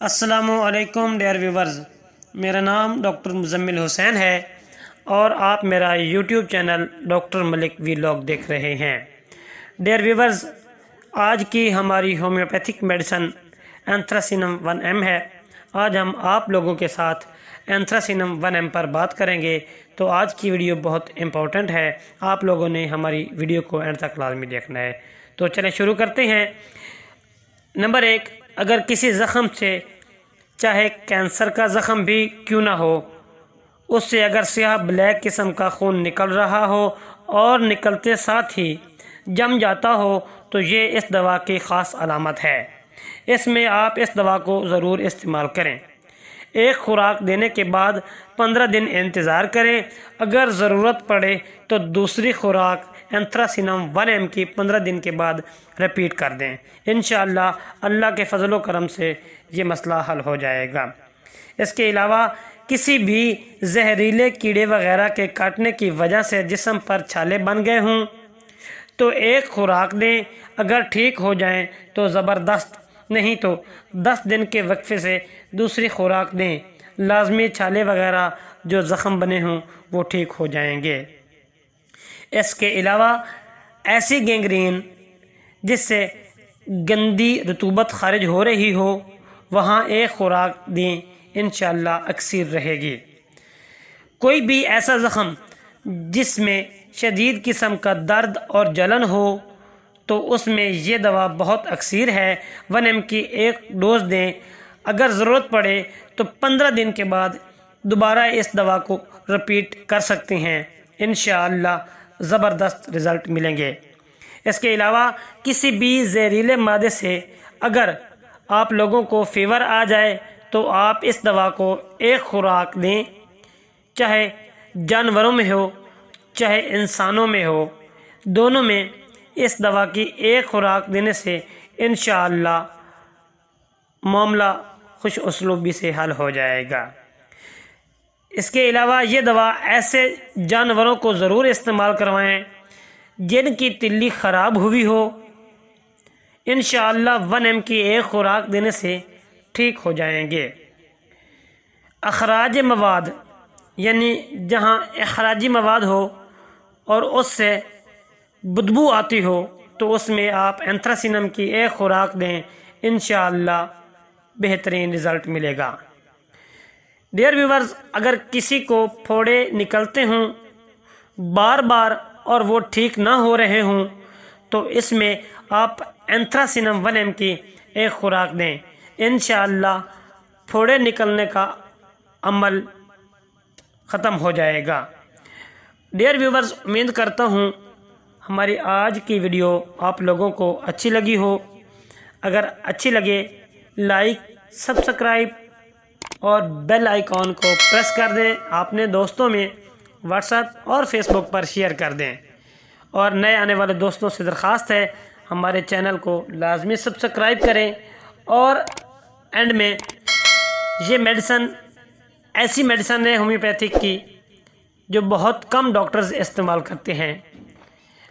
السلام علیکم dear viewers, میرا نام ڈاکٹر مزمل حسین ہے اور آپ میرا یوٹیوب چینل ڈاکٹر ملک ویلاگ دیکھ رہے ہیں۔ ڈیئر ویورز، آج کی ہماری ہومیوپیتھک میڈیسن اینتھراسینم 1M ہے۔ آج ہم آپ لوگوں کے ساتھ اینتھراسینم 1M پر بات کریں گے، تو آج کی ویڈیو بہت امپورٹنٹ ہے، آپ لوگوں نے ہماری ویڈیو کو اینڈ تک لازمی دیکھنا ہے۔ تو چلیں شروع کرتے ہیں۔ نمبر 1، اگر کسی زخم سے، چاہے کینسر کا زخم بھی کیوں نہ ہو، اس سے اگر سیاہ بلیک قسم کا خون نکل رہا ہو اور نکلتے ساتھ ہی جم جاتا ہو، تو یہ اس دوا کی خاص علامت ہے۔ اس میں آپ اس دوا کو ضرور استعمال کریں۔ ایک خوراک دینے کے بعد 15 دن انتظار کریں۔ اگر ضرورت پڑے تو دوسری خوراک اینتھراسینم 1M کی 15 دن کے بعد رپیٹ کر دیں۔ انشاءاللہ اللہ کے فضل و کرم سے یہ مسئلہ حل ہو جائے گا۔ اس کے علاوہ کسی بھی زہریلے کیڑے وغیرہ کے کاٹنے کی وجہ سے جسم پر چھالے بن گئے ہوں تو ایک خوراک دیں۔ اگر ٹھیک ہو جائیں تو زبردست، نہیں تو 10 دن کے وقفے سے دوسری خوراک دیں۔ لازمی چھالے وغیرہ جو زخم بنے ہوں وہ ٹھیک ہو جائیں گے۔ اس کے علاوہ ایسی گینگرین جس سے گندی رطوبت خارج ہو رہی ہو، وہاں ایک خوراک دیں، انشاءاللہ اکثر رہے گی۔ کوئی بھی ایسا زخم جس میں شدید قسم کا درد اور جلن ہو تو اس میں یہ دوا بہت اکثر ہے۔ 1M کی ایک ڈوز دیں۔ اگر ضرورت پڑے تو 15 دن کے بعد دوبارہ اس دوا کو رپیٹ کر سکتے ہیں، انشاءاللہ زبردست رزلٹ ملیں گے۔ اس کے علاوہ کسی بھی زہریلے مادے سے اگر آپ لوگوں کو فیور آ جائے تو آپ اس دوا کو ایک خوراک دیں، چاہے جانوروں میں ہو چاہے انسانوں میں ہو، دونوں میں اس دوا کی ایک خوراک دینے سے انشاءاللہ معاملہ خوش اسلوبی سے حل ہو جائے گا۔ اس کے علاوہ یہ دوا ایسے جانوروں کو ضرور استعمال کروائیں جن کی تلی خراب ہوئی ہو، انشاءاللہ 1M کی ایک خوراک دینے سے ٹھیک ہو جائیں گے۔ اخراج مواد، یعنی جہاں اخراجی مواد ہو اور اس سے بدبو آتی ہو تو اس میں آپ اینتھراسینم کی ایک خوراک دیں، انشاءاللہ بہترین رزلٹ ملے گا۔ ڈیئر ویورز، اگر کسی کو پھوڑے نکلتے ہوں بار بار اور وہ ٹھیک نہ ہو رہے ہوں تو اس میں آپ اینتھراسینم 1M کی ایک خوراک دیں، انشاءاللہ پھوڑے نکلنے کا عمل ختم ہو جائے گا۔ ڈیئر ویورز، امید کرتا ہوں ہماری آج کی ویڈیو آپ لوگوں کو اچھی لگی ہو۔ اگر اچھی لگے لائک، سبسکرائب اور بیل آئیکن کو پریس کر دیں۔ اپنے دوستوں میں واٹس ایپ اور فیس بک پر شیئر کر دیں، اور نئے آنے والے دوستوں سے درخواست ہے ہمارے چینل کو لازمی سبسکرائب کریں۔ اور اینڈ میں یہ میڈیسن ایسی میڈیسن ہے ہومیوپیتھک کی جو بہت کم ڈاکٹرز استعمال کرتے ہیں،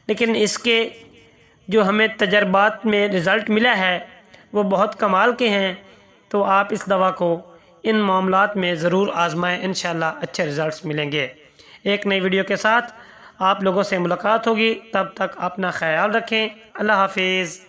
لیکن اس کے جو ہمیں تجربات میں رزلٹ ملا ہے وہ بہت کمال کے ہیں۔ تو آپ اس دوا کو ان معاملات میں ضرور آزمائیں، انشاءاللہ اچھے رزلٹس ملیں گے۔ ایک نئی ویڈیو کے ساتھ آپ لوگوں سے ملاقات ہوگی، تب تک اپنا خیال رکھیں۔ اللہ حافظ۔